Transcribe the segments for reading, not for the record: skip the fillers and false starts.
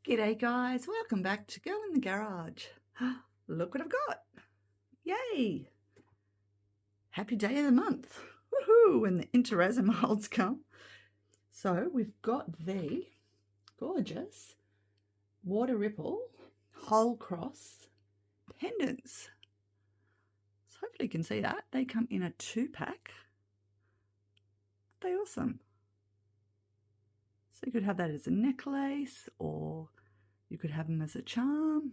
G'day guys, welcome back to Girl in the Garage. Look what I've got. Yay! Happy day of the month. Woohoo! When the INTORESIN molds come. So we've got the gorgeous water ripple whole cross pendants. So hopefully you can see that. They come in a 2-pack. Aren't they awesome? So you could have that as a necklace, or you could have them as a charm,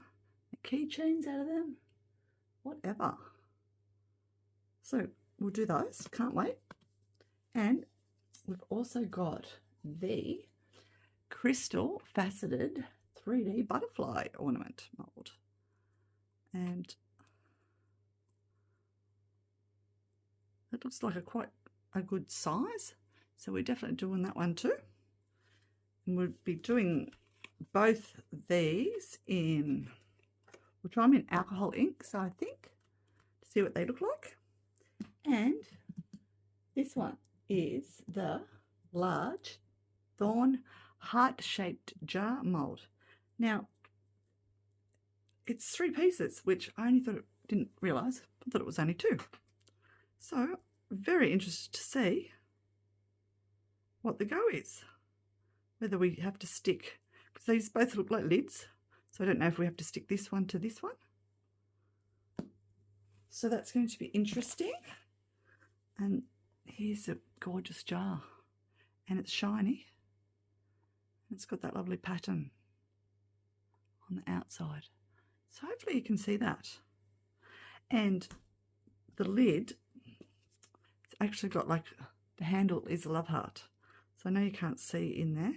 keychains out of them, whatever. So we'll do those, can't wait. And we've also got the crystal faceted 3D butterfly ornament mold. And it looks like quite a good size. So we're definitely doing that one too. And we'll be doing both these in, we'll try them in alcohol inks, I think, to see what they look like. And this one is the large Thorn heart-shaped jar mold. Now, it's 3 pieces, which I only didn't realise, I thought it was only 2. So, very interested to see what the go is. Whether we have to stick, because these both look like lids, so I don't know if we have to stick this one to this one. So that's going to be interesting. And here's a gorgeous jar, and it's shiny. It's got that lovely pattern on the outside. So hopefully you can see that. And the lid, it's actually got like, the handle is a love heart. So I know you can't see in there.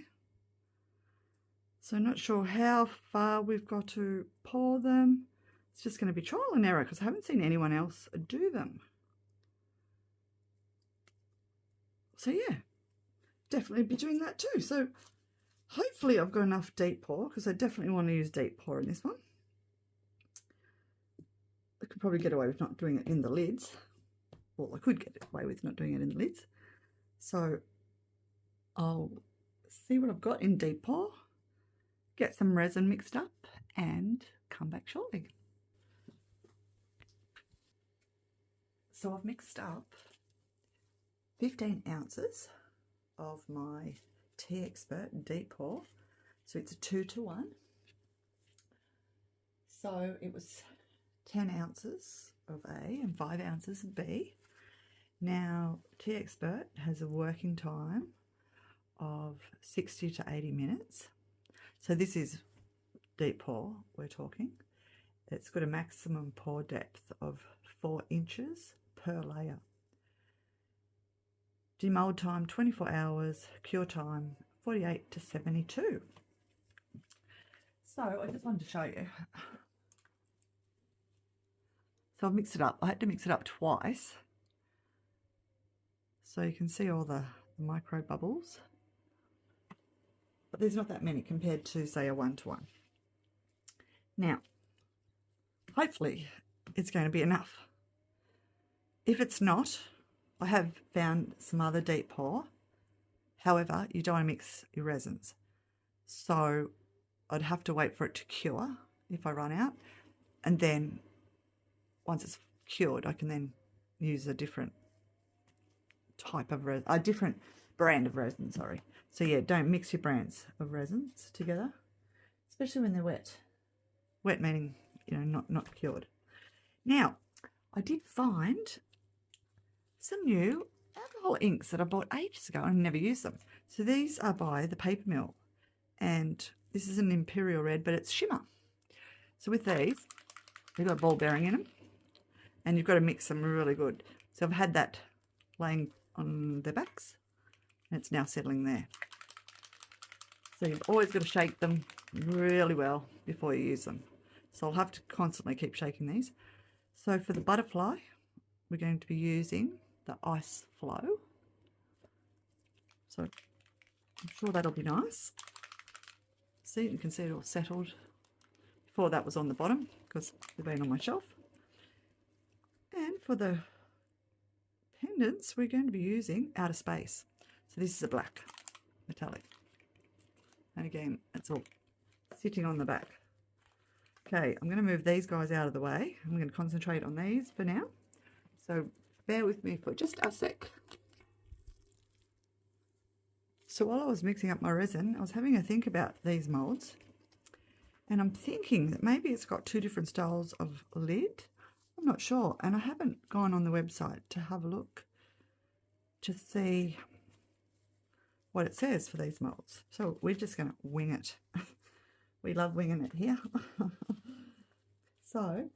So I'm not sure how far we've got to pour them. It's just going to be trial and error because I haven't seen anyone else do them. So yeah, definitely be doing that too. So hopefully I've got enough deep pour, because I definitely want to use deep pour in this one. I could probably get away with not doing it in the lids. Well, I could get away with not doing it in the lids. So I'll see what I've got in deep pour, get some resin mixed up, and come back shortly. So I've mixed up 15 ounces of my TEEXPERT deep pour. So it's a 2-to-1. So it was 10 ounces of A and 5 ounces of B. Now, TEEXPERT has a working time of 60 to 80 minutes. So this is deep pour we're talking. It's got a maximum pour depth of 4 inches per layer. Demold time 24 hours, cure time 48 to 72. So I just wanted to show you. So I've mixed it up. I had to mix it up twice. So you can see all the micro bubbles. But there's not that many compared to, say, a 1-to-1. Now, hopefully it's going to be enough. If it's not, I have found some other deep pour. However, you don't want to mix your resins. So I'd have to wait for it to cure if I run out. And then once it's cured, I can then use a different type of resin, a different brand of resin, sorry. So yeah, don't mix your brands of resins together, especially when they're wet. Wet meaning, you know, not cured. Now, I did find some new alcohol inks that I bought ages ago and never used them. So these are by the Paper Mill, and this is an Imperial Red, but it's shimmer. So with these, they've got a ball bearing in them, and you've got to mix them really good. So I've had that laying on their backs, and it's now settling there. So you've always got to shake them really well before you use them. So I'll have to constantly keep shaking these. So for the butterfly, we're going to be using the Ice Flow. So I'm sure that'll be nice. See, you can see it all settled. Before that was on the bottom because they've been on my shelf. And for the pendants, we're going to be using Outer Space. So this is a black metallic. And again, it's all sitting on the back. Okay, I'm going to move these guys out of the way. I'm going to concentrate on these for now. So bear with me for just a sec. So while I was mixing up my resin, I was having a think about these molds. And I'm thinking that maybe it's got two different styles of lid. I'm not sure. And I haven't gone on the website to have a look to see what it says for these molds. So we're just going to wing it. We love winging it here. So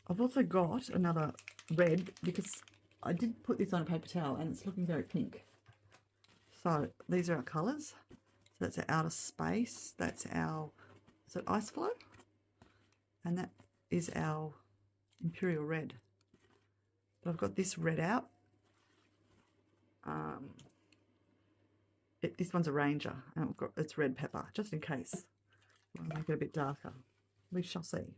I've also got another red because I did put this on a paper towel and it's looking very pink. So these are our colours. So that's our outer space. That's our, is it ice flow? And that is our imperial red. But I've got this red out. This one's a ranger, and I've got it's red pepper, just in case. I'll make it a bit darker. We shall see.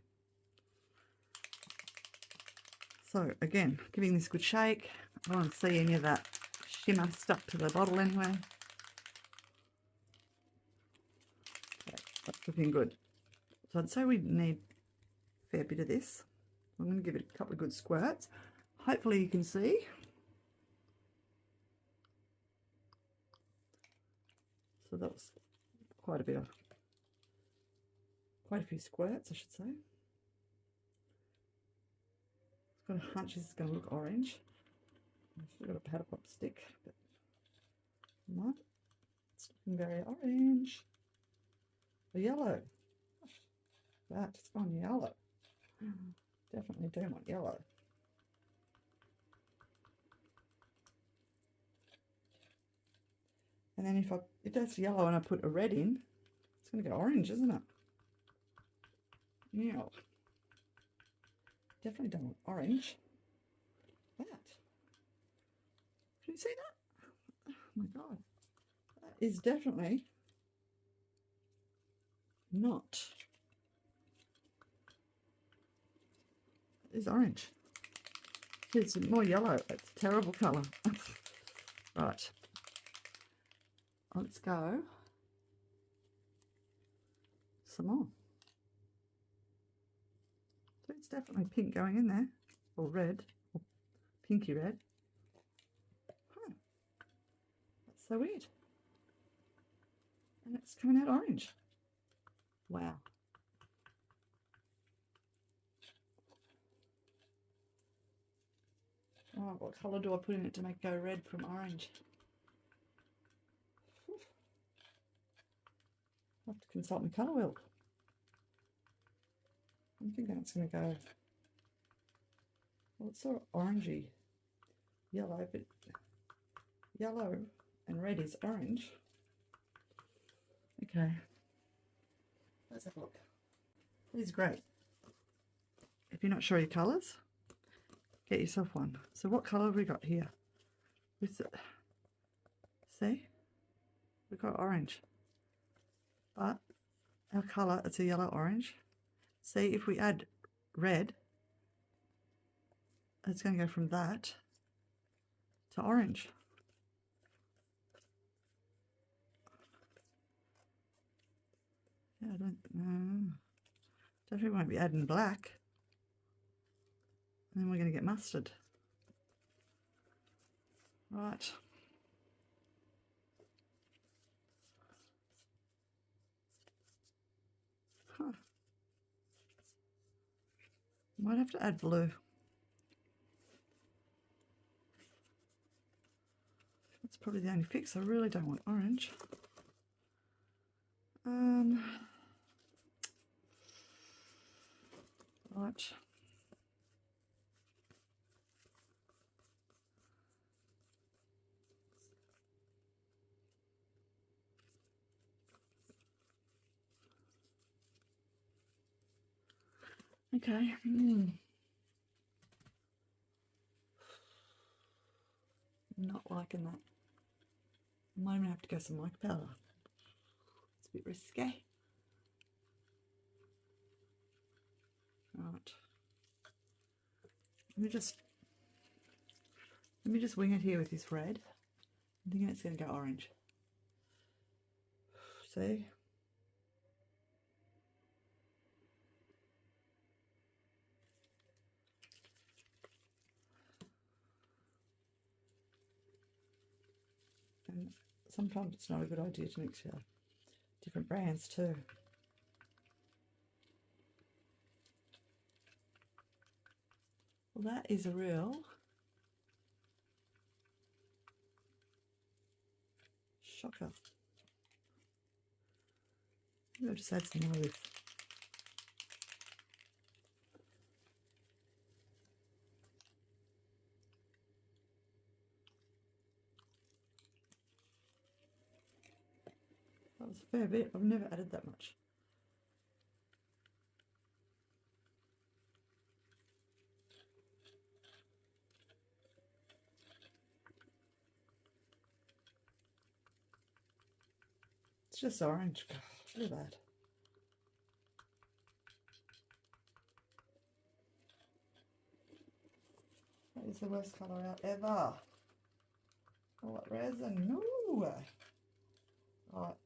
So again, giving this a good shake. I don't want to see any of that shimmer stuck to the bottle anyway. Okay, that's looking good. So I'd say we need a fair bit of this. I'm going to give it a couple of good squirts. Hopefully you can see. So that was quite a few squirts, I should say. I've got a hunch this is going to look orange. I should have got a powder pop stick, but not. It's looking very orange. Or yellow. Gosh, that it's gone yellow. Definitely do want yellow. And then if that's yellow and I put a red in, it's going to go orange, isn't it? Yeah. Definitely don't want orange. That. Can you see that? Oh my God. That is definitely not. It is orange. It's more yellow. It's a terrible colour. Right. Let's go some more. So it's definitely pink going in there, or red, or pinky red. Huh. That's so weird. And it's coming out orange. Wow. Oh, what colour do I put in it to make it go red from orange? I'll have to consult my colour wheel. I'm thinking it's going to go, well, it's sort of orangey yellow, but yellow and red is orange. Okay, let's have a look. This is great. If you're not sure your colours, get yourself one. So what colour have we got here? See, we've got orange. But our colour, it's a yellow orange. See, if we add red, it's going to go from that to orange. Yeah, I don't know. Definitely won't be adding black. And then we're going to get mustard. Right. Huh. Might have to add blue. That's probably the only fix. I really don't want orange. Right. Okay. Not liking that. I might even have to go some mica powder. It's a bit risky. Right. Let me just wing it here with this red. I'm thinking it's going to go orange. See? And sometimes it's not a good idea to mix your different brands too. Well, that is a real shocker. Maybe I'll just add some more of this. That was a fair bit. I've never added that much. It's just orange. God, look at that. That is the worst colour out ever. Oh, what resin? No. Right.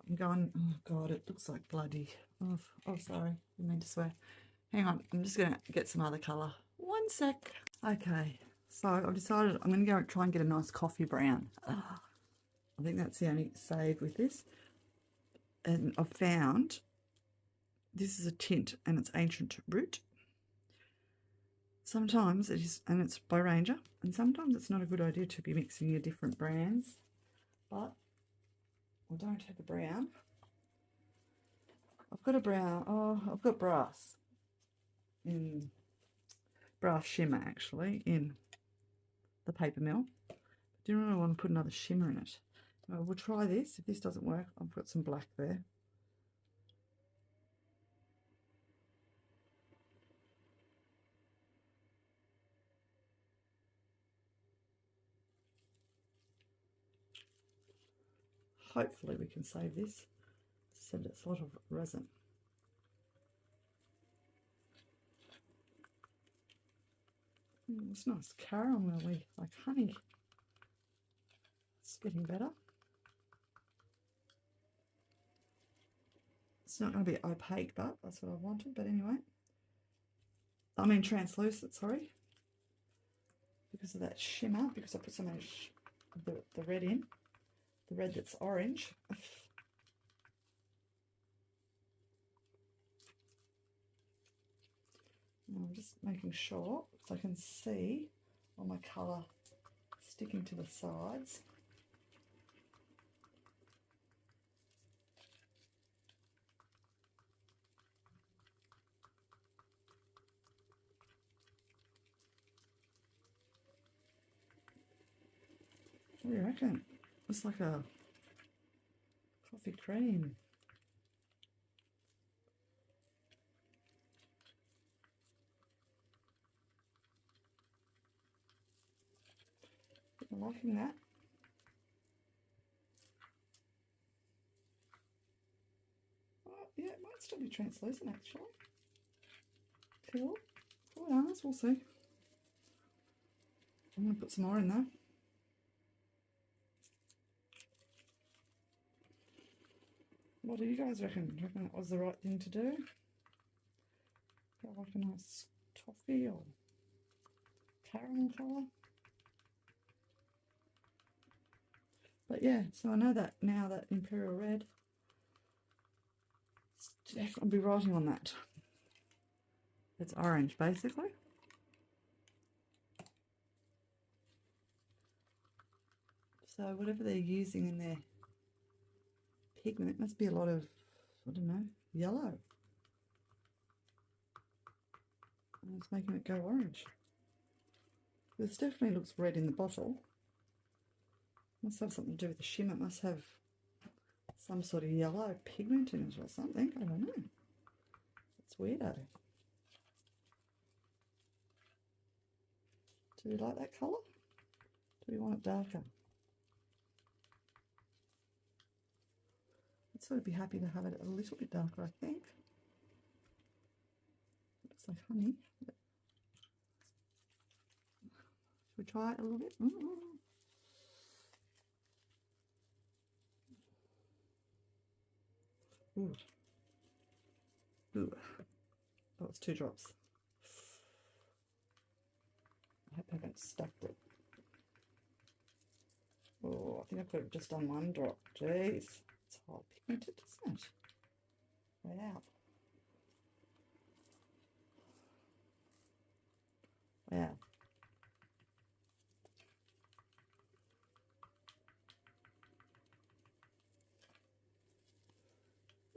I'm going, oh God, it looks like bloody. Oh, sorry, I mean to swear. Hang on, I'm just going to get some other colour. One sec. Okay, so I've decided I'm going to go try and get a nice coffee brown. I think that's the only save with this. And I've found this is a tint and it's Ancient Root. Sometimes it is, and it's by Ranger, and sometimes it's not a good idea to be mixing your different brands, but I don't have a brown. I've got a brown, oh, I've got brass shimmer actually in the paper mill. I do really want to put another shimmer in it. We'll try this. If this doesn't work, I've got some black there. Hopefully we can save this. Said it's a lot of resin. It's nice caramelly, like honey. It's getting better. It's not going to be opaque, but that's what I wanted. But anyway, I mean translucent, sorry, because of that shimmer, because I put so much of the red in, the red that's orange. I'm just making sure so I can see all my colour sticking to the sides. What do you reckon? It's like a coffee cream. I'm liking that. Oh, yeah, it might still be translucent actually. Cool. Cool yarns, we'll see. I'm going to put some more in there. What do you guys reckon? Do you reckon that was the right thing to do? Got like a nice toffee or caramel colour. But yeah, so I know that now that Imperial Red, it's definitely be writing on that. It's orange basically. So whatever they're using in their pigment, it must be a lot of, I don't know, yellow. And it's making it go orange. This definitely looks red in the bottle. Must have something to do with the shimmer. It must have some sort of yellow pigment in it or something. I don't know. It's weirdo. Do you like that colour? Do you want it darker? I'd sort of be happy to have it a little bit darker, I think. It looks like honey. we try it a little bit? Ooh. Ooh. Oh, it's 2 drops. I hope I haven't stuck it. Oh, I think I could have just done 1 drop. Jeez. It's hard pigmented, isn't it? Wow. Wow.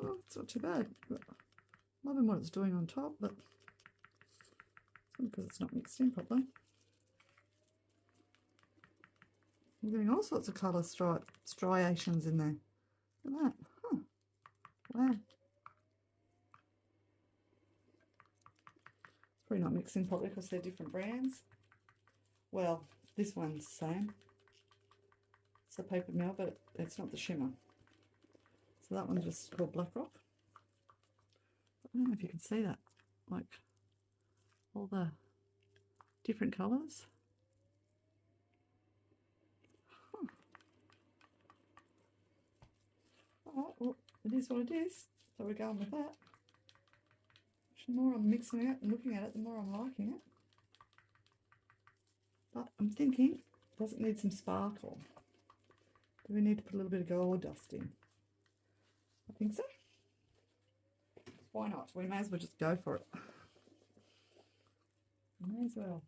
Oh, it's not too bad. Loving what it's doing on top, but it's because it's not mixed in properly. I'm getting all sorts of colour striations in there. Look at that. Huh. Wow. It's probably not mixing properly because they're different brands. Well, this one's the same. It's a paper mill, but it's not the shimmer. So that one's just called Black Rock. I don't know if you can see that, like all the different colours. Huh. Alright, well, it is what it is. So we're going with that. The more I'm mixing it and looking at it, the more I'm liking it. But I'm thinking, does it need some sparkle? Do we need to put a little bit of gold dust in? I think so. Why not? We may as well just go for it. May as well.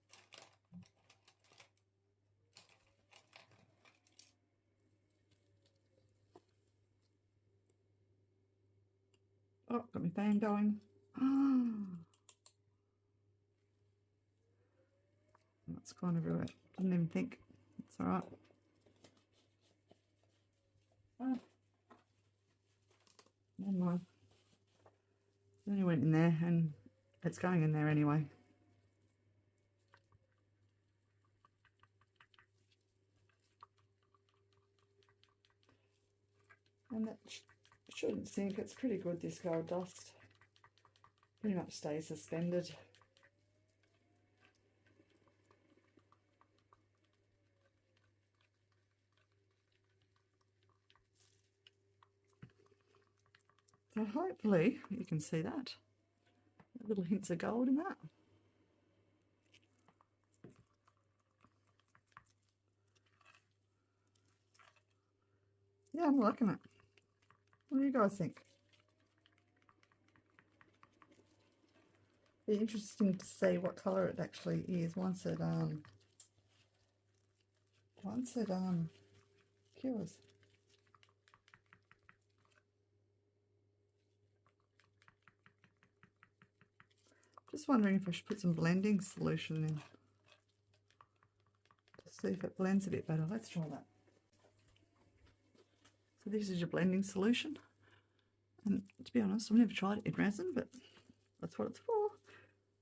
Oh, got my fan going. That's gone everywhere. Didn't even think. It's all right. Oh. Never mind. It only went in there, and it's going in there anyway. And that shouldn't sink. It's pretty good, this gold dust. Pretty much stays suspended. So hopefully you can see that. Little hints of gold in that. Yeah, I'm liking it. What do you guys think? Be interesting to see what colour it actually is once it cures. Just wondering if I should put some blending solution in to see if it blends a bit better. Let's try that. So this is your blending solution, and to be honest, I've never tried it in resin, but that's what it's for.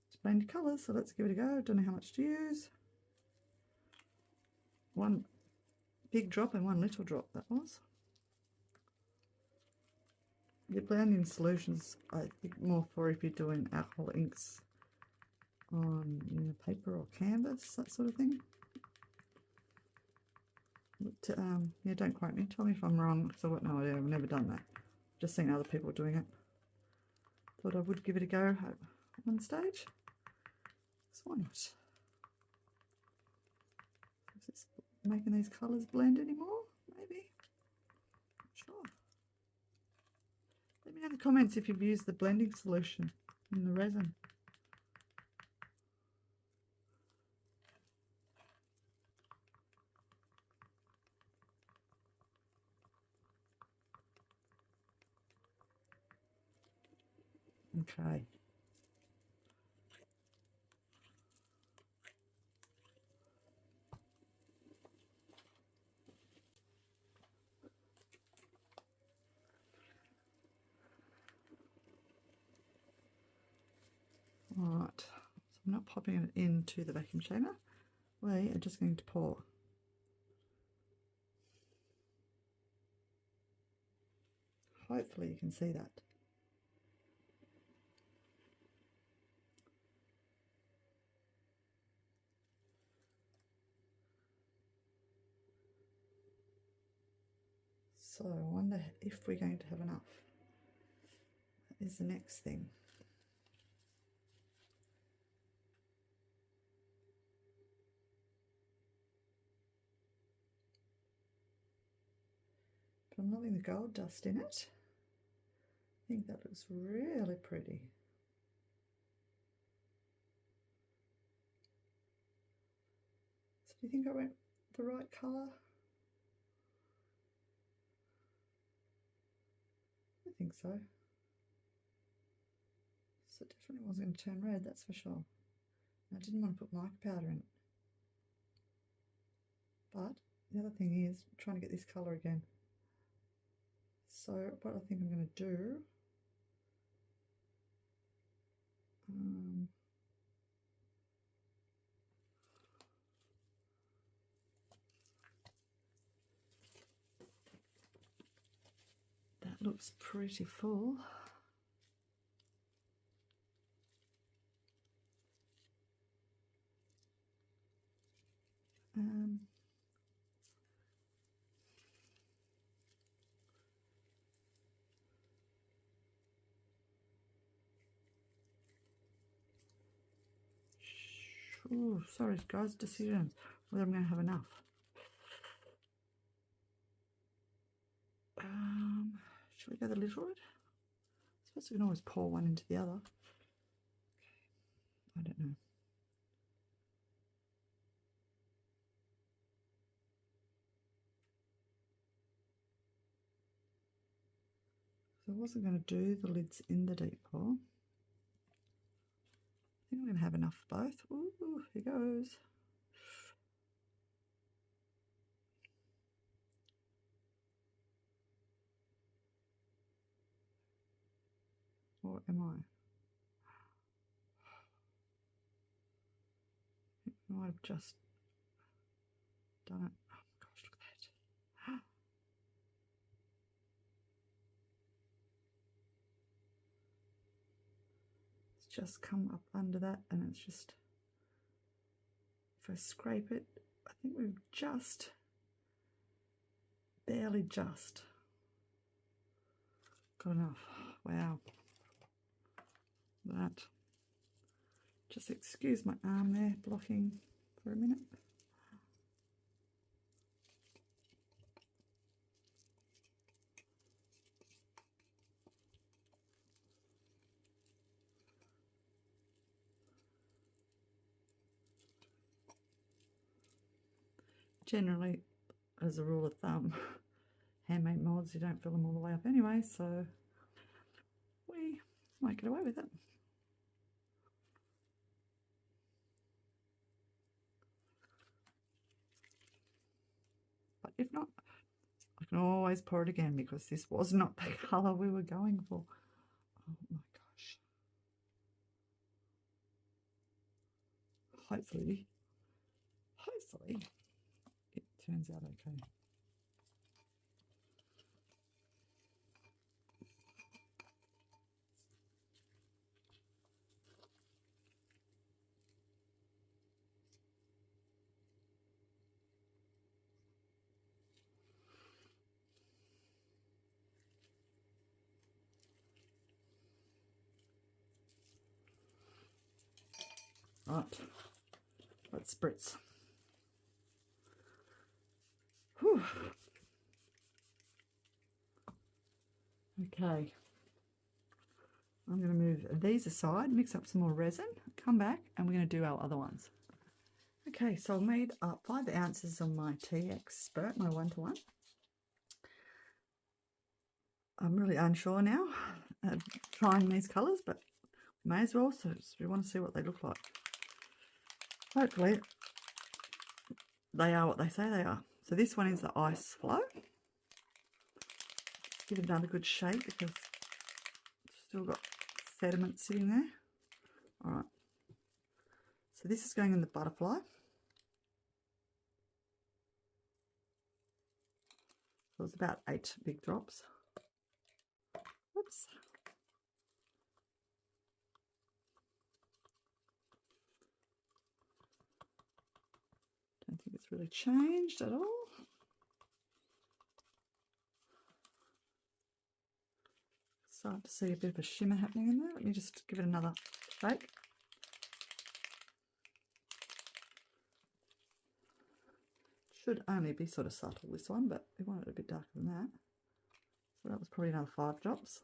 It's blend your colours, so let's give it a go. Don't know how much to use. 1 big drop and 1 little drop, that was. Your blending solutions, I think, more for if you're doing alcohol inks on paper or canvas, that sort of thing. But, yeah, don't quote me. Tell me if I'm wrong, because I've got no idea. I've never done that. Just seen other people doing it. Thought I would give it a go at one stage. So why not? Is this making these colours blend anymore? Maybe. Not sure. Let me know in the comments if you've used the blending solution in the resin. Okay. Alright, so I'm not popping it into the vacuum chamber. We are just going to pour. Hopefully you can see that. So I wonder if we're going to have enough. That is the next thing. But I'm loving the gold dust in it. I think that looks really pretty. So do you think I went the right colour? I think so. So it definitely wasn't going to turn red, that's for sure. I didn't want to put mica powder in it. But the other thing is trying to get this colour again. So what I think I'm going to do, that looks pretty full. Oh, sorry guys, decisions whether I'm going to have enough. Should we go the little bit? I suppose we can always pour one into the other. Okay. I don't know. So I wasn't going to do the lids in the deep pour. I think I'm going to have enough for both. Ooh, here goes. Or am I? I might have just done it. Oh my gosh, look at that. It's just come up under that, and it's just, if I scrape it, I think we've just, barely just got enough. Wow. That. Just excuse my arm there blocking for a minute. Generally, as a rule of thumb, handmade molds, you don't fill them all the way up anyway, so we might get away with it. But if not, I can always pour it again because this was not the colour we were going for. Oh my gosh. Hopefully it turns out okay. Right, let's spritz. Whew. Okay, I'm going to move these aside, mix up some more resin, come back, and we're going to do our other ones. Okay, so I've made up 5 ounces of my TEEXPERT, my 1-to-1. I'm really unsure now of trying these colours, but may as well, so we want to see what they look like. Hopefully they are what they say they are. So this one is the ice flow. Give it another good shake because it's still got sediment sitting there. All right. So this is going in the butterfly. So it's about 8 big drops. Whoops. Don't think it's really changed at all. start to see a bit of a shimmer happening in there. Let me just give it another shake. Should only be sort of subtle, this one, but we want it a bit darker than that. So that was probably another 5 drops.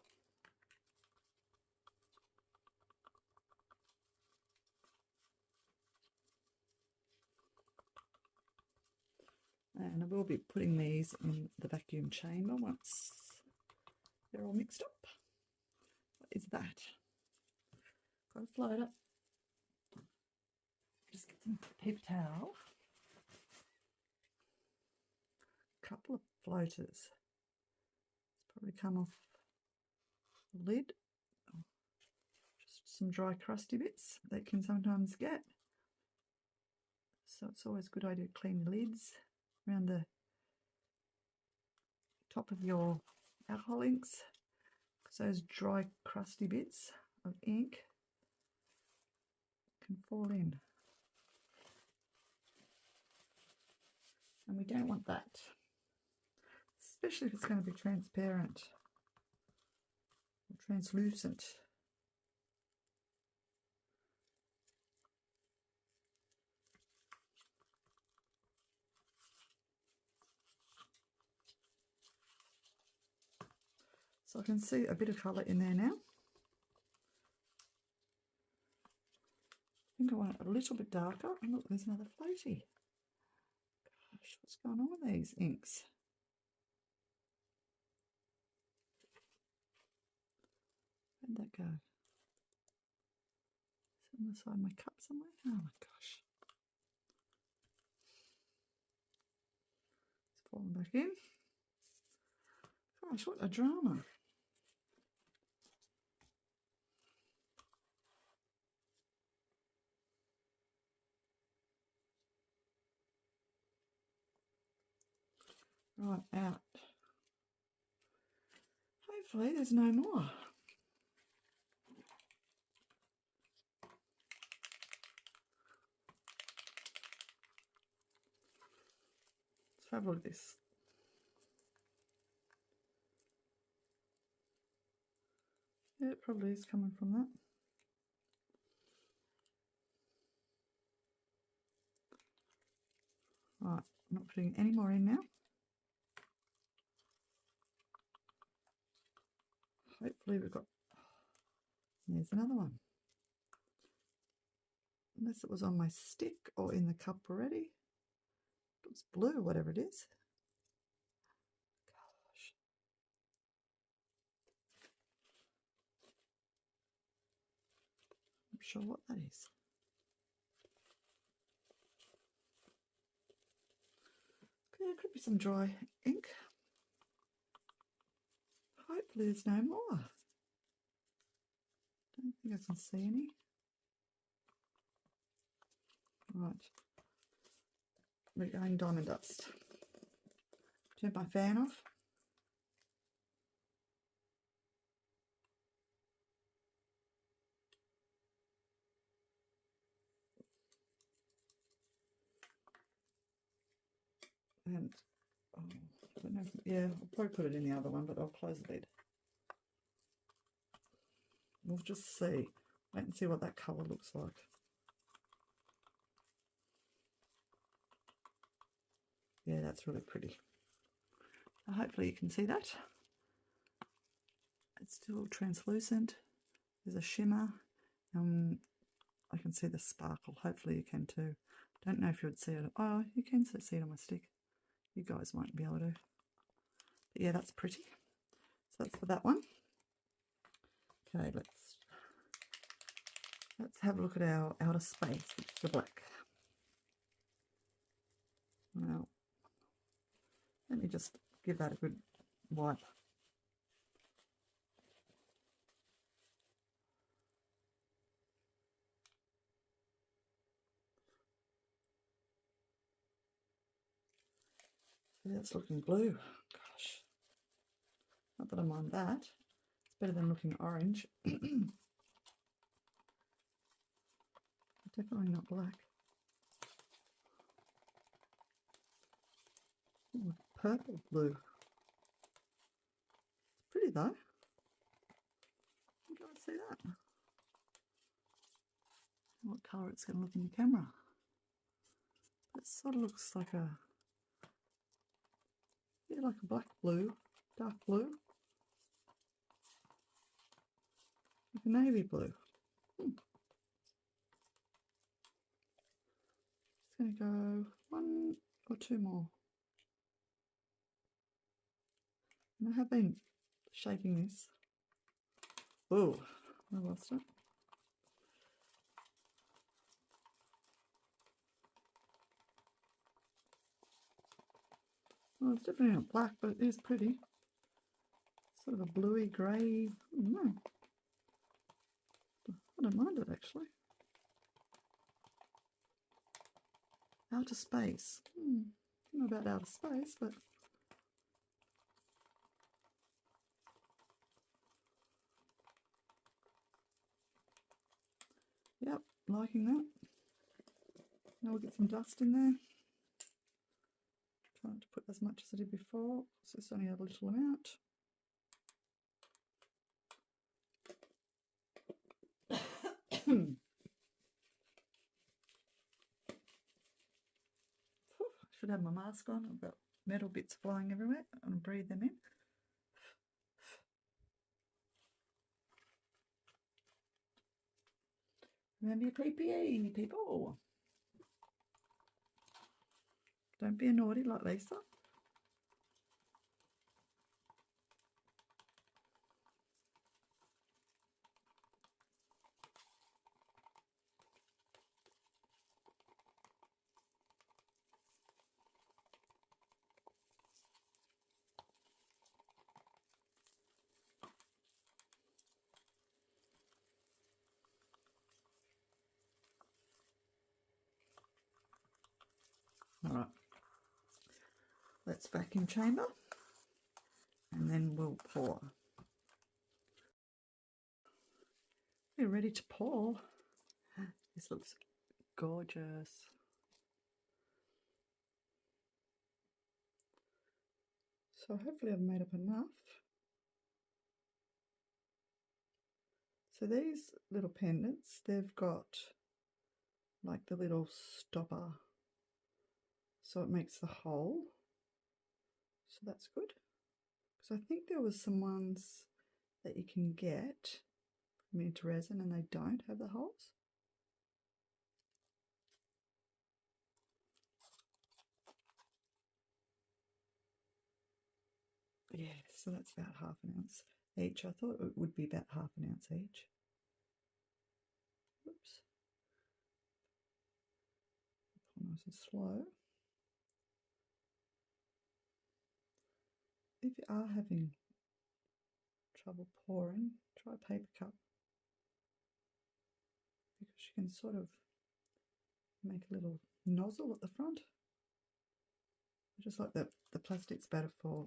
And I will be putting these in the vacuum chamber once they're all mixed up. What is that? Got a floater. Just get some paper towel. Couple of floaters. It's probably come off the lid. Just some dry crusty bits that can sometimes get. So it's always a good idea to clean your lids around the top of your alcohol inks, because those dry crusty bits of ink can fall in, and we don't want that, especially if it's going to be transparent or translucent. So I can see a bit of colour in there now. I think I want it a little bit darker. Oh, look, there's another floaty. Gosh, what's going on with these inks? Where'd that go? Is it on the side of my cup somewhere? Oh my gosh. It's fallen back in. Gosh, what a drama. Right, out. Hopefully there's no more. Let's have a look at this. Yeah, it probably is coming from that. Right, I'm not putting any more in now. Hopefully we've got, there's another one. Unless it was on my stick or in the cup already. It looks blue, whatever it is. Gosh. I'm not sure what that is. Okay, it could be some dry ink. Hopefully there's no more. Don't think I can see any. Right. We're going diamond dust. Turn my fan off. And oh, I don't know if, yeah, I'll probably put it in the other one, but I'll close the lid. We'll just see. Wait and see what that colour looks like. Yeah, that's really pretty. Hopefully you can see that. It's still translucent. There's a shimmer. I can see the sparkle. Hopefully you can too. Don't know if you would see it. Oh, you can see it on my stick. You guys won't be able to. But yeah, that's pretty. So that's for that one. Okay, let's have a look at our outer space, which is the black. Now, let me just give that a good wipe. That's looking blue. Gosh. Not that I mind that. It's better than looking orange. Definitely not black. Ooh, purple blue. It's pretty though. see that? What colour it's going to look in the camera. It sort of looks like a, yeah, like a black blue, dark blue, like a navy blue. It's going to go 1 or 2 more. And I have been shaping this. Oh, I lost it. Well, it's definitely not black, but it is pretty. Sort of a bluey grey. No, I don't mind it actually. Outer space. I don't know about outer space, but yep, liking that. Now we'll get some dust in there. Trying to put as much as I did before, so it's only a little amount. I should have my mask on. I've got metal bits flying everywhere. I'm going to breathe them in. Remember your PPE, people. Don't be a naughty like Lisa. All right. Let's vacuum chamber and then we'll pour. We're ready to pour. This looks gorgeous. So hopefully I've made up enough. So these little pendants, they've got like the little stopper, so it makes the hole. So that's good. Because I think there was some ones that you can get from INTORESIN and they don't have the holes. Yeah, so that's about ½ ounce each. I thought it would be about ½ ounce each. Oops. Nice and slow. If you are having trouble pouring, try a paper cup, because you can sort of make a little nozzle at the front. Just like the plastic's better for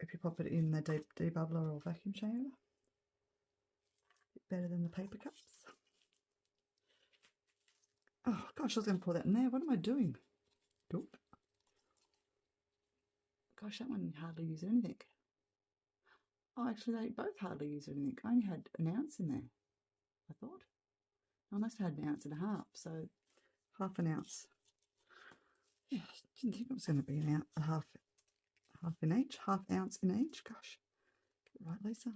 if you pop it in the debubbler or vacuum chamber. Better than the paper cups. Oh gosh, I was going to pour that in there. What am I doing? Oop. Gosh, that one hardly used anything. Oh, actually, they both hardly used anything. I only had an ounce in there, I thought. I must have had 1.5 ounces, so ½ an ounce. Yeah, I didn't think it was going to be an ounce, half in each, ½ ounce in each. Gosh, get it right, Lisa.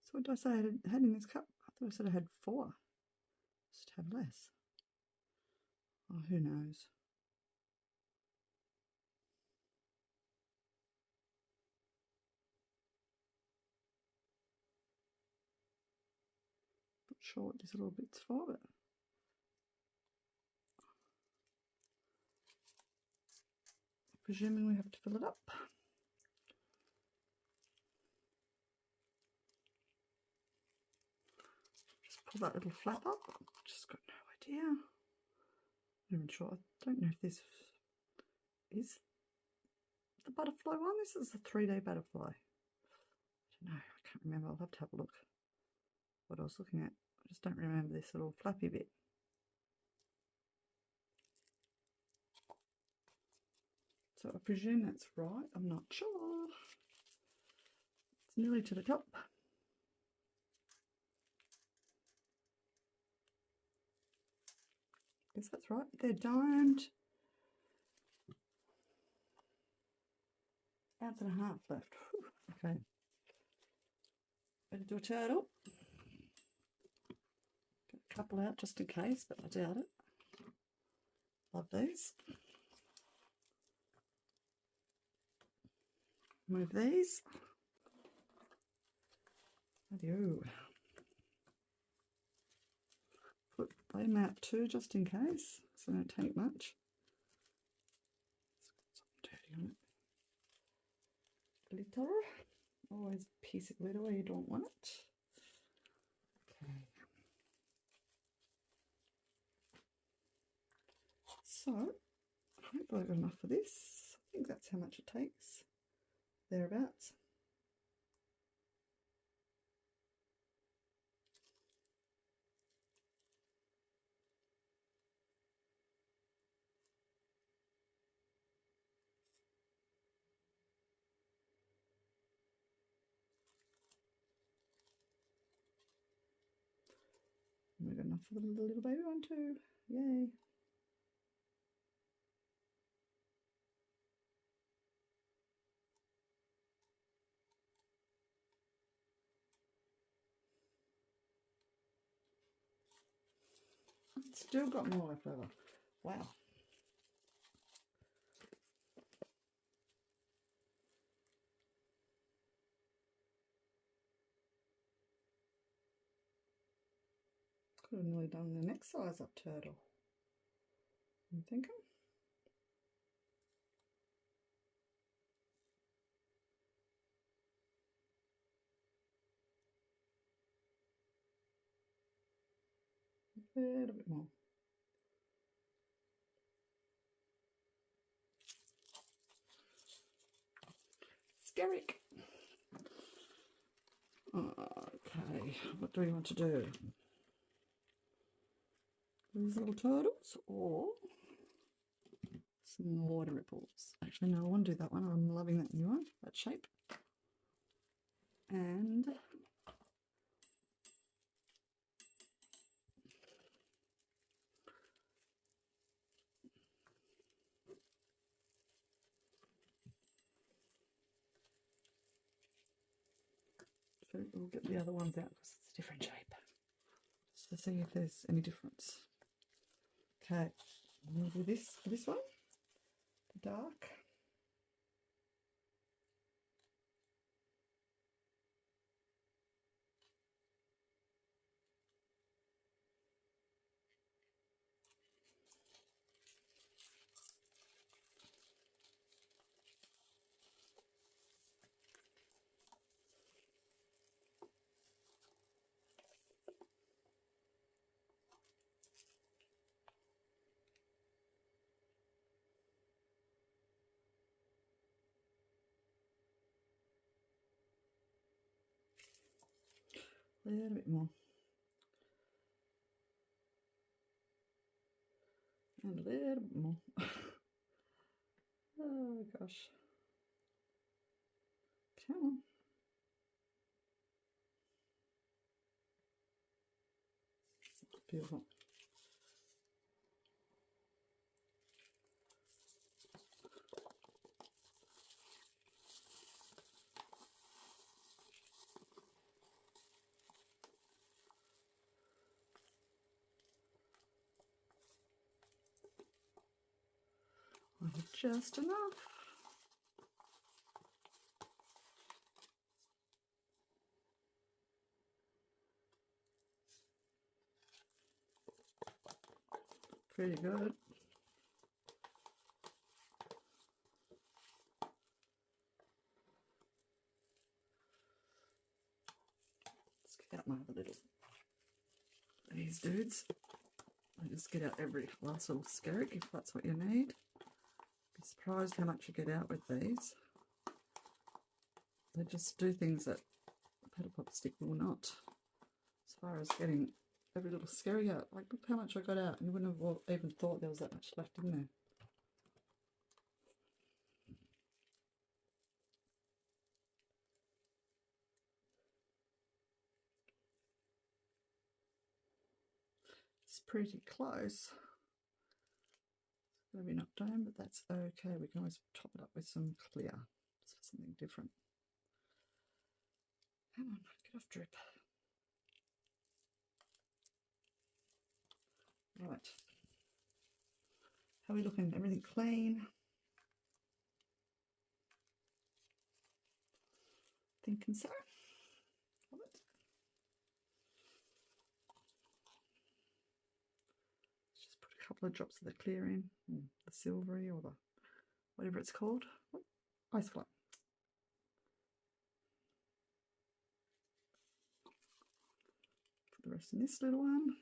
So what did I say I had in this cup? I thought I said I had 4. Just have less. Oh, who knows? Not sure what this little bit's for, but presuming we have to fill it up. Just pull that little flap up. Just got no idea. Not even sure. I don't know if this is the butterfly one. This is the 3D butterfly. I don't know. I can't remember. I'll have to have a look what I was looking at. I just don't remember this little flappy bit. So I presume that's right. I'm not sure. It's nearly to the top. Guess that's right. They're domed. Ounce and a half left. Whew. Okay. Better do a turtle. Get a couple out just in case, but I doubt it. Love these. Move these. Adieu. Put them out too, just in case, so they don't take much. It's got something dirty on it. Glitter. Always a piece of glitter where you don't want it. Okay. So, hopefully I've got enough for this. I think that's how much it takes. Thereabouts. We've got enough for the little baby one too. Yay. Still got more left over. Wow. Could have nearly done the next size up turtle. I'm thinking. A little bit more. Skerrick. Okay, what do we want to do? These little turtles or some water ripples? Actually, no, I want to do that one. I'm loving that new one, that shape. And we'll get the other ones out because it's a different shape. Just to see if there's any difference. Okay, I'm going to do this for this one, the dark. A little bit more. And a little bit more. Oh gosh. Come on. Beautiful. Just enough. Pretty good. Let's get out my other little, these dudes. I just get out every last little skerrick if that's what you need. Be surprised how much you get out with these. They just do things that a Petal Pop stick will not, as far as getting every little scary out. Like, look how much I got out. You wouldn't have even thought there was that much left in there. It's pretty close. It's going to be knocked down, but that's okay. We can always top it up with some clear, just for something different. Come on, get off drip. Right. How are we looking? Everything clean? Thinking so. Love it. Let's just put a couple of drops of the clear in, the silvery or the whatever it's called. Oh, ice flow. Put the rest in this little one.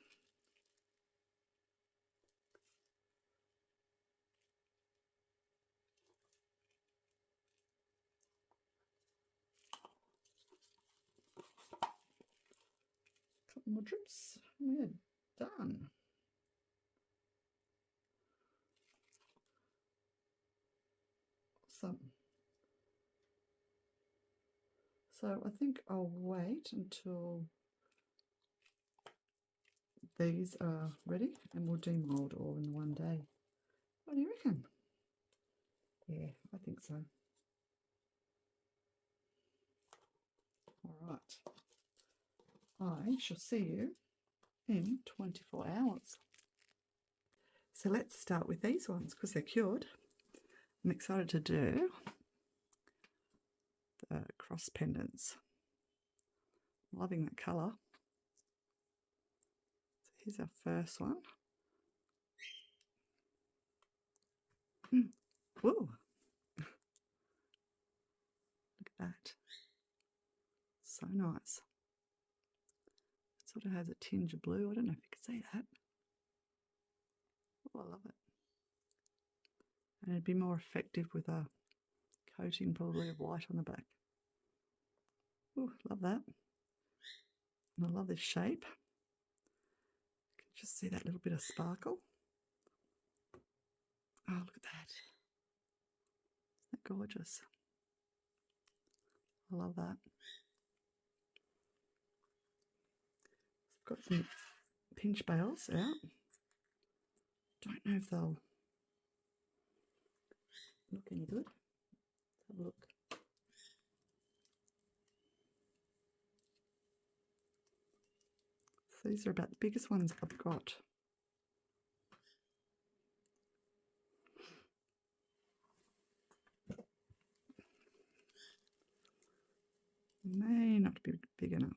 Couple more drips. We're done. Awesome. So I think I'll wait until these are ready and we'll demold all in one day. What do you reckon? Yeah, I think so. All right. I shall see you in 24 hours. So let's start with these ones because they're cured. I'm excited to do the cross pendants. Loving that colour. So here's our first one. Whoa! Look at that. So nice. It sort of has a tinge of blue. I don't know if you can see that. Oh, I love it. And it'd be more effective with a coating probably of white on the back. Oh, love that. And I love this shape. You can just see that little bit of sparkle. Oh, look at that. Isn't that gorgeous? I love that. So I've got some pinch bales out. Don't know if they'll look any good. Let's have a look. So these are about the biggest ones I've got. May not be big enough.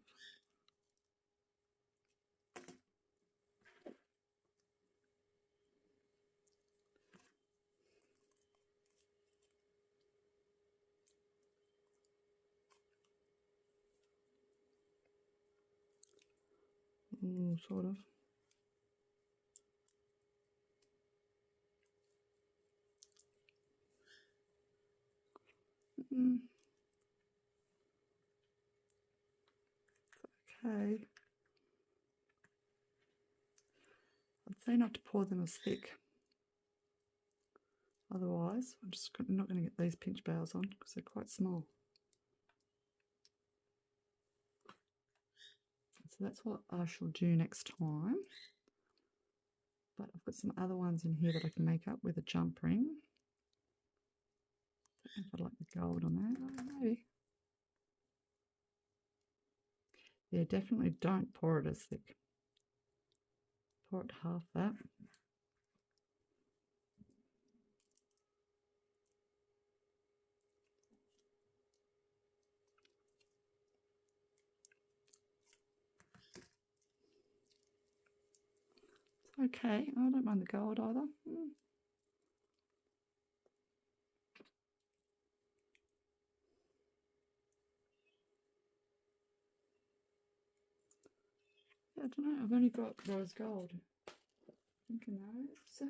Sort of. Okay. I'd say not to pour them as thick. Otherwise, I'm just not going to get these pinch bales on because they're quite small. So that's what I shall do next time. But I've got some other ones in here that I can make up with a jump ring. I don't know if I like the gold on that. Oh, maybe. Yeah, definitely don't pour it as thick. Pour it half that. Okay, I don't mind the gold either. Yeah, I don't know, I've only got rose gold. Thinking those. So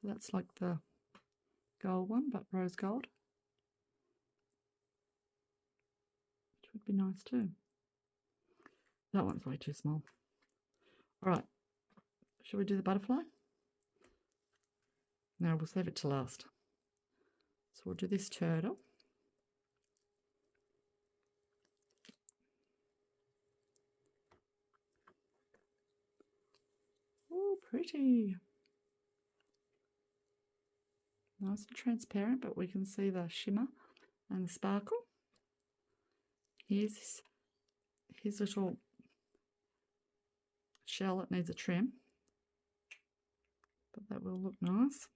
that's like the gold one, but rose gold, which would be nice too. That one's way too small. All right, shall we do the butterfly? No, we'll save it to last. So we'll do this turtle. Oh, pretty. Nice and transparent, but we can see the shimmer and the sparkle. Here's his little shell that needs a trim, but that will look nice.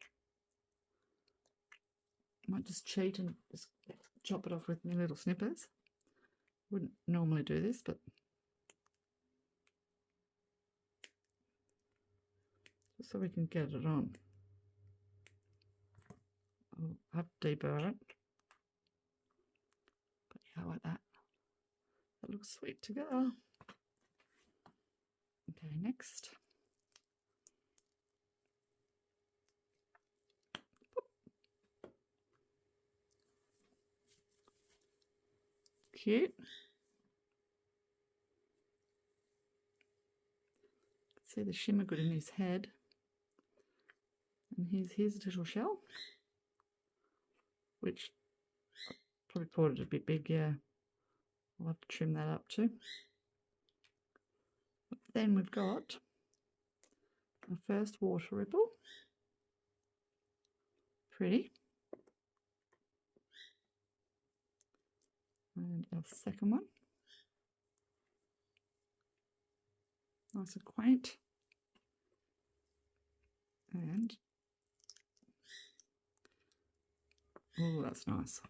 Might just cheat and just chop it off with my little snippers. Wouldn't normally do this, but just so we can get it on. I'll have to deburr it. But yeah, like that. That looks sweet together. Okay, next. Cute. See the shimmer good in his head. And here's his little shell, which I probably thought it a bit big, yeah. I'll have to trim that up too. But then we've got our first water ripple. Pretty. And our second one. Nice and quaint. And oh, that's nice.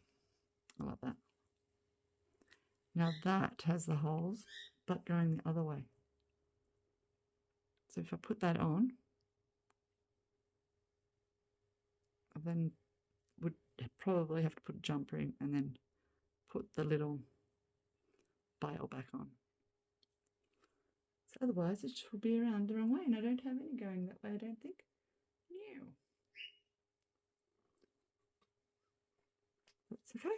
I like that. Now that has the holes, but going the other way. So if I put that on, I then would probably have to put a jumper in and then put the little bail back on. So otherwise it will be around the wrong way, and I don't have any going that way, I don't think. No. That's okay.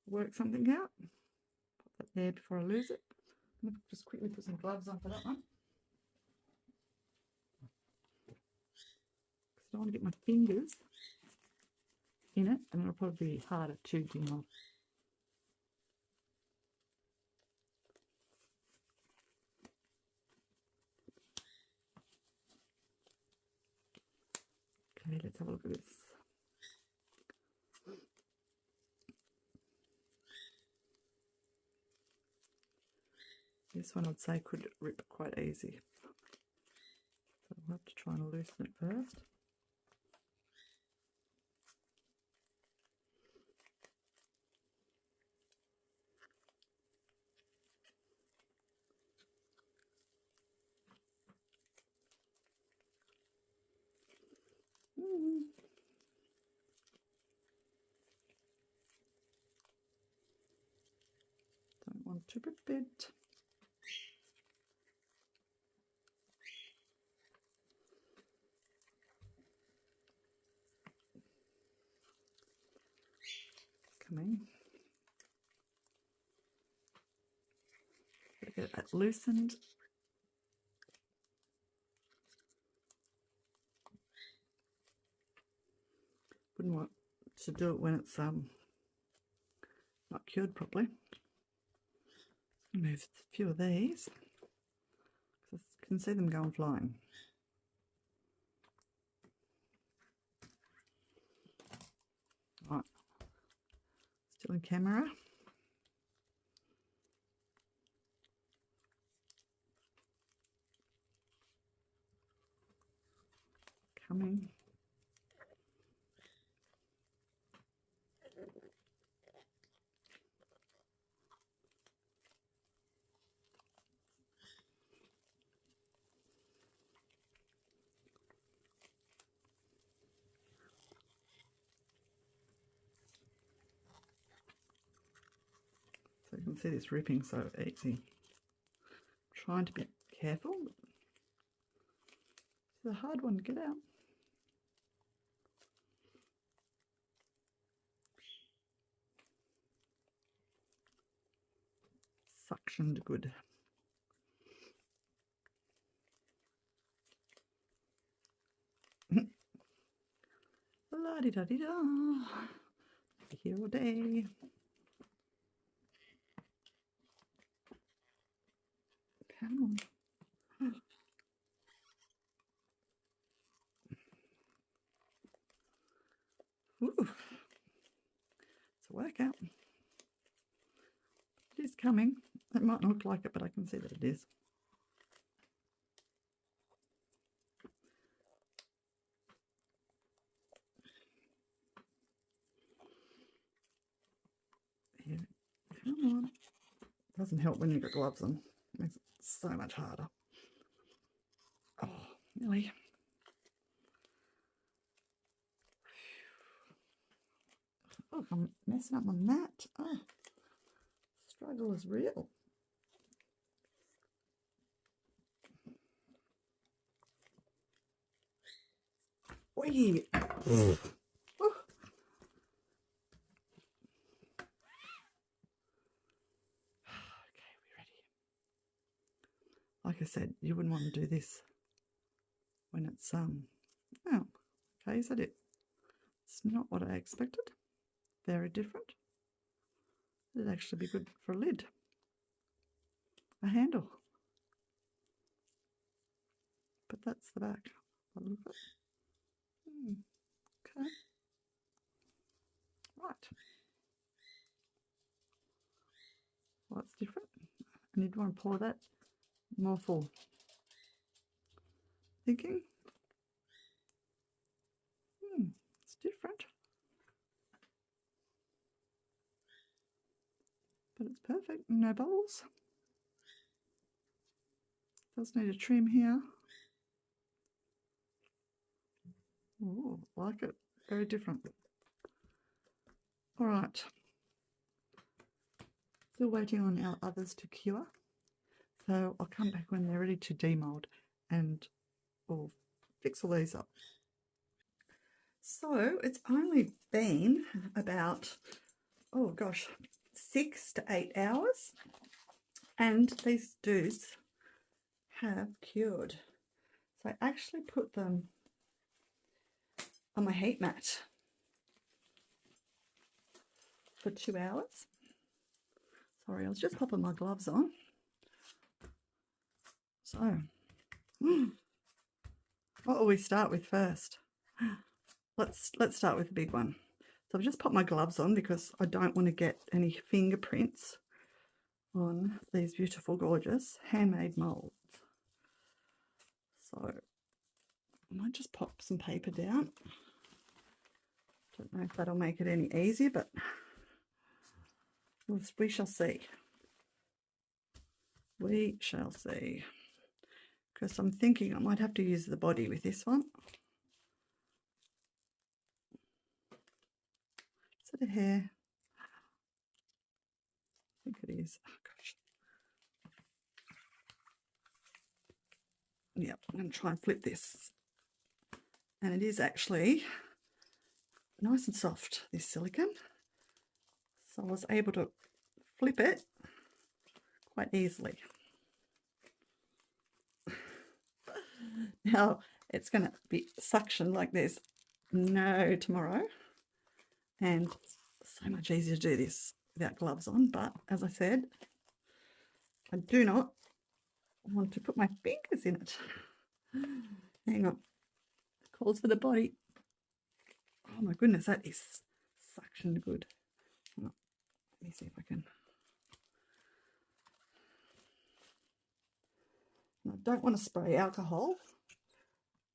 Work something out. Put that there before I lose it. I'm going to just quickly put some gloves on for that one, because I don't want to get my fingers in it, and it'll probably be harder to demold. Okay, let's have a look at this. This one I'd say could rip quite easy. So I'll have to try and loosen it first. Don't want to rip it. Coming. Get that loosened. Wouldn't want to do it when it's not cured properly. Move a few of these, because I can see them going flying. Right, still in camera. Coming. So you can see this ripping so easy. Trying to be careful. It's a hard one to get out. suctioned good. La-di-da-di-da. Be here all day. Come on. Ooh. It's a workout. It is coming. It might not look like it, but I can see that it is. Here. Come on. Doesn't help when you've got gloves on. It makes it so much harder. Oh, nearly. Oh, I'm messing up my mat. Oh, struggle is real. Wee. Oh. Okay, we're ready. Like I said, you wouldn't want to do this when it's oh, okay, is that it? It's not what I expected. Very different. It'd actually be good for a lid, a handle. But that's the back. I look at it. Okay. Right. Well, it's different. And you'd want to pour that more full. Thinking? It's different. But it's perfect. No bubbles. Does need a trim here. Oh, like it. Very different. All right. Still waiting on our others to cure. So I'll come back when they're ready to demold and we'll fix all these up. So it's only been about, oh gosh, 6 to 8 hours. And these dudes have cured. So I actually put them on my heat mat for 2 hours. Sorry, I was just popping my gloves on. So, what will we start with first? Let's start with the big one. So I've just popped my gloves on because I don't want to get any fingerprints on these beautiful, gorgeous handmade molds. So I might just pop some paper down. Don't know if that'll make it any easier, but we shall see. We shall see. Because I'm thinking I might have to use the body with this one. Is it a hair? I think it is. Oh gosh. Yep, I'm going to try and flip this. And it is actually nice and soft, this silicone. So I was able to flip it quite easily. Now it's going to be suction like there's no tomorrow, and so much easier to do this without gloves on. But as I said, I do not want to put my fingers in it. Hang on, it calls for the body. Oh my goodness, that is suction good. Oh, let me see if I can. I don't want to spray alcohol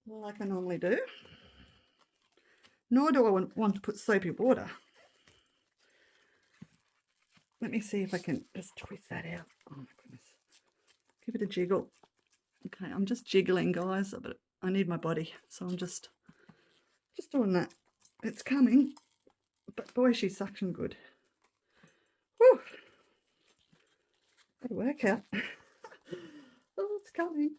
like I normally do, nor do I want to put soapy water. Let me see if I can just twist that out. Oh my goodness. Give it a jiggle. Okay, I'm just jiggling, guys, but I need my body, so I'm just doing that. It's coming, but boy, she's suction good. Whew. Got a workout. Oh, it's coming.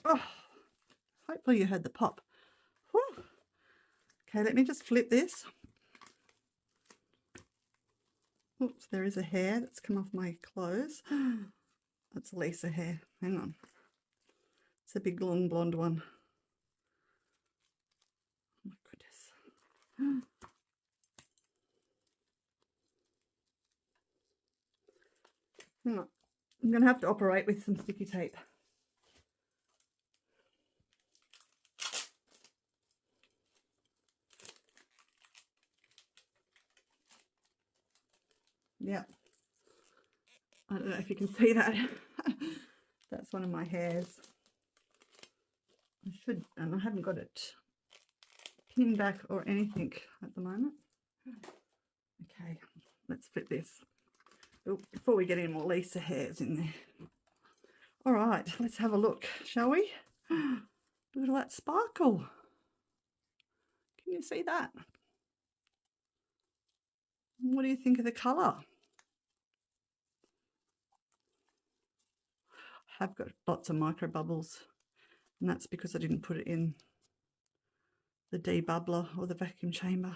Oh, hopefully you heard the pop. Whew. Okay, let me just flip this. Oops, there is a hair that's come off my clothes. That's Lisa hair. Hang on. It's a big long blonde one. Oh my goodness. Hang on. I'm going to have to operate with some sticky tape. Yeah. I don't know if you can see that. That's one of my hairs. I should, and I haven't got it pinned back or anything at the moment. Okay, let's flip this. Oh, before we get any more Lisa hairs in there. All right, let's have a look, shall we? Look at all that sparkle. Can you see that? What do you think of the colour? I have got lots of micro bubbles, and that's because I didn't put it in the debubbler or the vacuum chamber,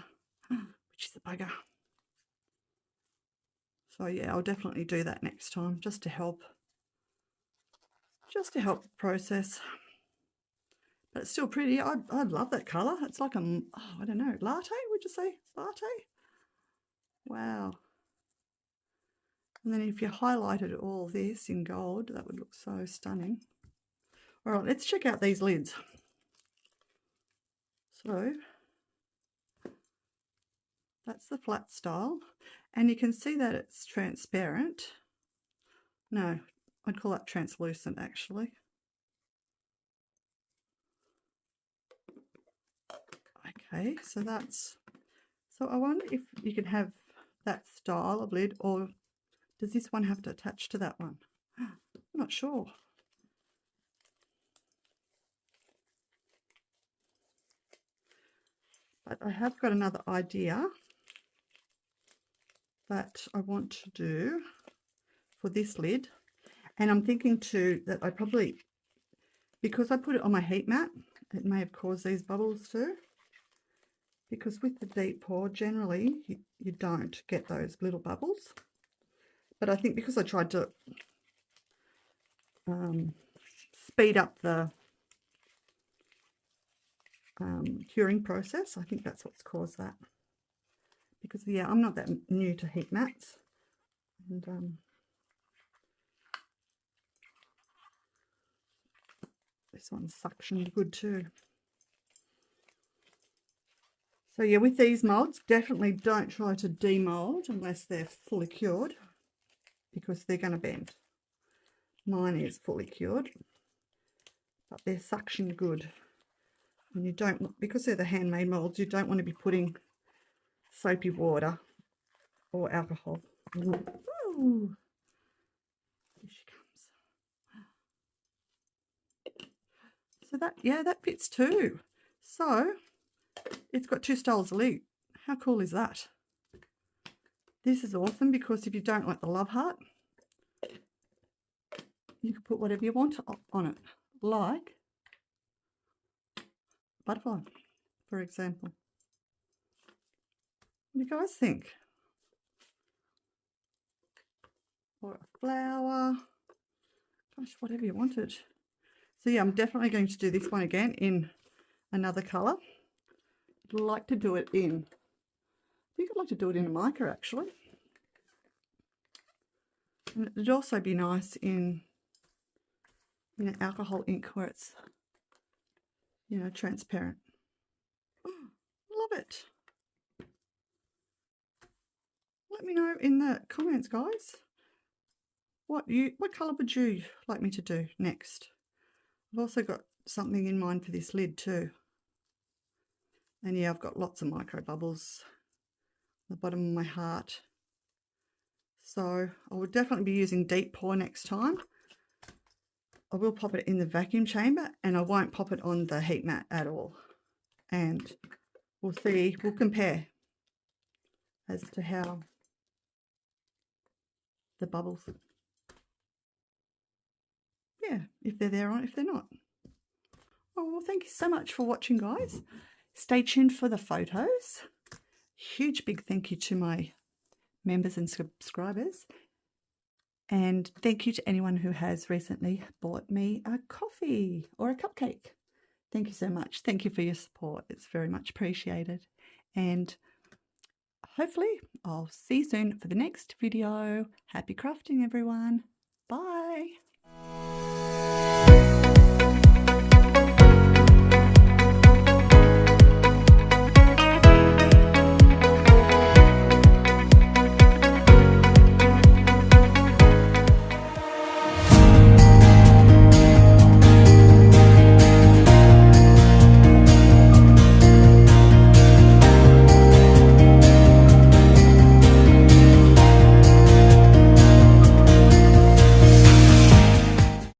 which is a bugger. So yeah, I'll definitely do that next time, just to help the process. But it's still pretty. I love that colour. It's like a, I don't know, latte, would you say? Latte? Wow. And then if you highlighted all this in gold, that would look so stunning. All right, let's check out these lids. So that's the flat style, and you can see that it's transparent. No, I'd call that translucent actually. Okay, so that's, so I wonder if you can have that style of lid, or does this one have to attach to that one? I'm not sure. But I have got another idea that I want to do for this lid, and I'm thinking too that I probably, because I put it on my heat mat, it may have caused these bubbles too, because with the deep pour generally you don't get those little bubbles. But I think because I tried to speed up the curing process, I think that's what's caused that. Because yeah, I'm not that new to heat mats, and this one's suctioned good too. So yeah, with these molds, definitely don't try to demold unless they're fully cured, because they're going to bend. Mine is fully cured, but they're suction good. And you don't, because they're the handmade molds, you don't want to be putting soapy water or alcohol. Ooh. Here she comes. So that, yeah, that fits too. So it's got two styles of lid. How cool is that? This is awesome, because if you don't like the love heart, you can put whatever you want on it, like butterfly, for example. What do you guys think? Or a flower, gosh, whatever you wanted. So yeah, I'm definitely going to do this one again in another colour. I'd like to do it in, I think I'd like to do it in a mica actually. And it'd also be nice in an alcohol ink where it's, you know, transparent. Oh, love it. Let me know in the comments, guys, what colour would you like me to do next? I've also got something in mind for this lid too. And yeah, I've got lots of micro bubbles at the bottom of my heart. So I will definitely be using deep pour next time. I will pop it in the vacuum chamber, and I won't pop it on the heat mat at all. And we'll see, we'll compare as to how the bubbles, yeah, if they're there or if they're not. Oh, well, thank you so much for watching, guys. Stay tuned for the photos. Huge big thank you to my members and subscribers. And thank you to anyone who has recently bought me a coffee or a cupcake. Thank you so much. Thank you for your support. It's very much appreciated. And hopefully I'll see you soon for the next video. Happy crafting, everyone. Bye.